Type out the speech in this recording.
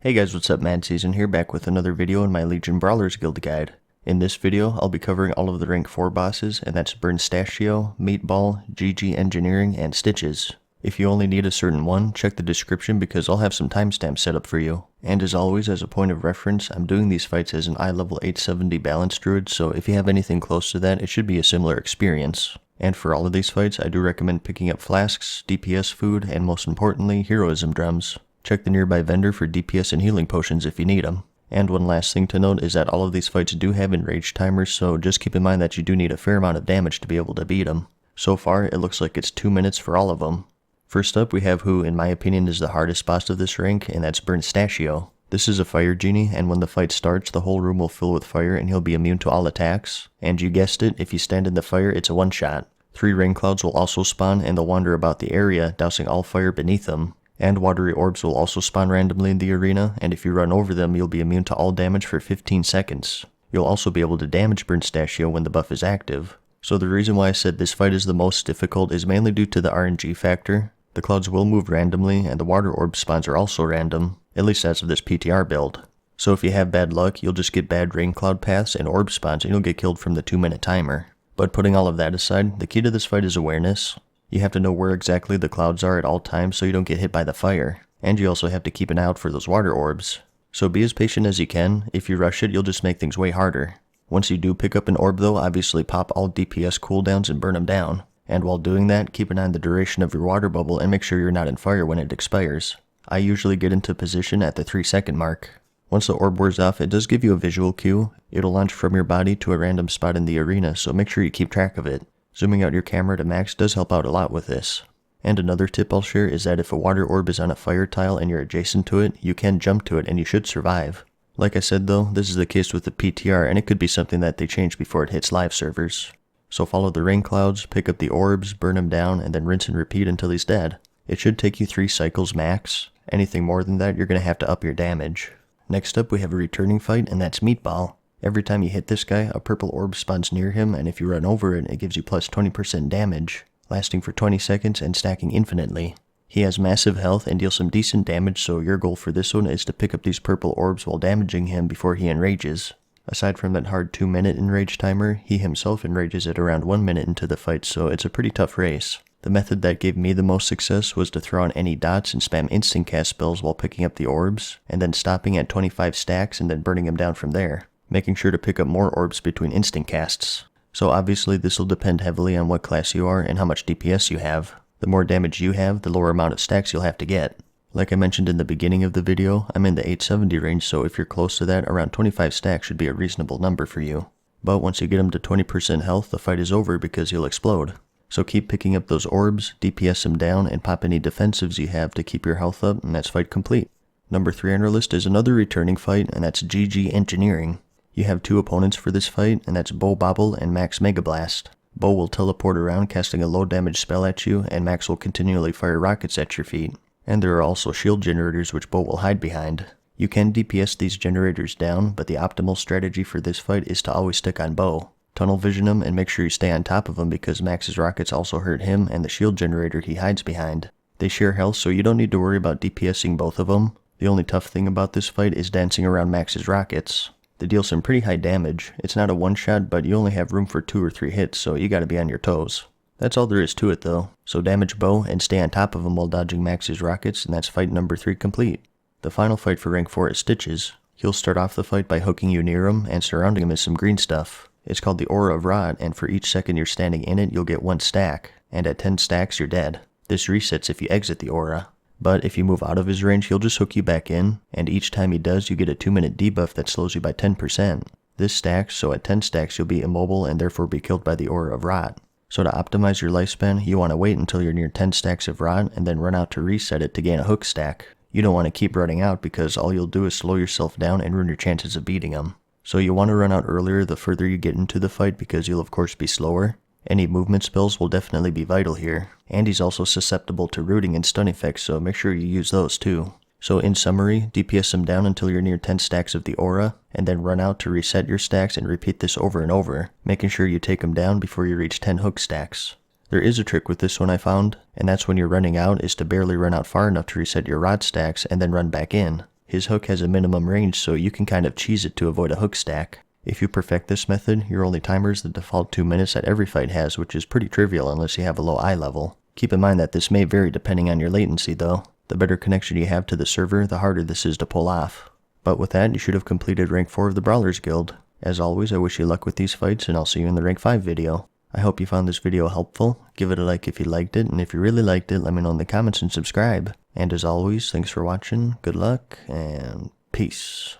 Hey guys, what's up? MadSeason here, back with another video in my Legion Brawlers Guild Guide. In this video, I'll be covering all of the rank 4 bosses, and that's Burnstachio, Meatball, GG Engineering, and Stitches. If you only need a certain one, check the description because I'll have some timestamps set up for you. And as always, as a point of reference, I'm doing these fights as an eye level 870 balance druid, so if you have anything close to that, it should be a similar experience. And for all of these fights, I do recommend picking up flasks, DPS food, and most importantly, heroism drums. Check the nearby vendor for DPS and healing potions if you need them. And one last thing to note is that all of these fights do have enraged timers, so just keep in mind that you do need a fair amount of damage to be able to beat them. So far, it looks like it's 2 minutes for all of them. First up, we have who, in my opinion, is the hardest boss of this rank, and that's Burnstachio. This is a fire genie, and when the fight starts, the whole room will fill with fire and he'll be immune to all attacks. And you guessed it, if you stand in the fire, it's a one-shot. 3 rain clouds will also spawn, and they'll wander about the area, dousing all fire beneath them. And watery orbs will also spawn randomly in the arena, and if you run over them, you'll be immune to all damage for 15 seconds. You'll also be able to damage Burnstachio when the buff is active. So the reason why I said this fight is the most difficult is mainly due to the RNG factor. The clouds will move randomly, and the water orb spawns are also random, at least as of this PTR build. So if you have bad luck, you'll just get bad rain cloud paths and orb spawns, and you'll get killed from the 2-minute timer. But putting all of that aside, the key to this fight is awareness. You have to know where exactly the clouds are at all times so you don't get hit by the fire. And you also have to keep an eye out for those water orbs. So be as patient as you can. If you rush it, you'll just make things way harder. Once you do pick up an orb though, obviously pop all DPS cooldowns and burn them down. And while doing that, keep an eye on the duration of your water bubble and make sure you're not in fire when it expires. I usually get into position at the 3-second mark. Once the orb wears off, it does give you a visual cue. It'll launch from your body to a random spot in the arena, so make sure you keep track of it. Zooming out your camera to max does help out a lot with this. And another tip I'll share is that if a water orb is on a fire tile and you're adjacent to it, you can jump to it and you should survive. Like I said though, this is the case with the PTR and it could be something that they change before it hits live servers. So follow the rain clouds, pick up the orbs, burn them down, and then rinse and repeat until he's dead. It should take you 3 cycles max. Anything more than that, you're going to have to up your damage. Next up we have a returning fight, and that's Meatball. Every time you hit this guy, a purple orb spawns near him, and if you run over it, it gives you plus 20% damage, lasting for 20 seconds and stacking infinitely. He has massive health and deals some decent damage, so your goal for this one is to pick up these purple orbs while damaging him before he enrages. Aside from that hard 2-minute enrage timer, he himself enrages at around 1 minute into the fight, so it's a pretty tough race. The method that gave me the most success was to throw on any dots and spam instant cast spells while picking up the orbs, and then stopping at 25 stacks and then burning him down from there, making sure to pick up more orbs between instant casts. So obviously this will depend heavily on what class you are and how much DPS you have. The more damage you have, the lower amount of stacks you'll have to get. Like I mentioned in the beginning of the video, I'm in the 870 range, so if you're close to that, around 25 stacks should be a reasonable number for you. But once you get him to 20% health, the fight is over because he'll explode. So keep picking up those orbs, DPS him down, and pop any defensives you have to keep your health up, and that's fight complete. Number 3 on our list is another returning fight, and that's GG Engineering. You have 2 opponents for this fight, and that's Bo Bobble and Max Mega Blast. Bo will teleport around casting a low damage spell at you, and Max will continually fire rockets at your feet. And there are also shield generators which Bo will hide behind. You can DPS these generators down, but the optimal strategy for this fight is to always stick on Bo. Tunnel vision him and make sure you stay on top of him because Max's rockets also hurt him and the shield generator he hides behind. They share health, so you don't need to worry about DPSing both of them. The only tough thing about this fight is dancing around Max's rockets. They deal some pretty high damage. It's not a one-shot, but you only have room for 2 or 3 hits, so you gotta be on your toes. That's all there is to it though. So damage Bo and stay on top of him while dodging Max's rockets, and that's fight number 3 complete. The final fight for rank 4 is Stitches. He'll start off the fight by hooking you near him, and surrounding him is some green stuff. It's called the Aura of Rot, and for each second you're standing in it, you'll get 1 stack, and at 10 stacks you're dead. This resets if you exit the aura. But if you move out of his range, he'll just hook you back in, and each time he does, you get a 2-minute debuff that slows you by 10%. This stacks, so at 10 stacks you'll be immobile and therefore be killed by the Aura of Rot. So to optimize your lifespan, you want to wait until you're near 10 stacks of Rot, and then run out to reset it to gain a hook stack. You don't want to keep running out because all you'll do is slow yourself down and ruin your chances of beating him. So you want to run out earlier the further you get into the fight because you'll of course be slower. Any movement spells will definitely be vital here, and he's also susceptible to rooting and stun effects, so make sure you use those too. So in summary, DPS him down until you're near 10 stacks of the aura, and then run out to reset your stacks and repeat this over and over, making sure you take him down before you reach 10 hook stacks. There is a trick with this one I found, and that's when you're running out is to barely run out far enough to reset your rod stacks and then run back in. His hook has a minimum range, so you can kind of cheese it to avoid a hook stack. If you perfect this method, your only timer is the default 2 minutes that every fight has, which is pretty trivial unless you have a low eye level. Keep in mind that this may vary depending on your latency though. The better connection you have to the server, the harder this is to pull off. But with that, you should have completed rank 4 of the Brawlers Guild. As always, I wish you luck with these fights, and I'll see you in the rank 5 video. I hope you found this video helpful. Give it a like if you liked it, and if you really liked it, let me know in the comments and subscribe. And as always, thanks for watching, good luck, and peace.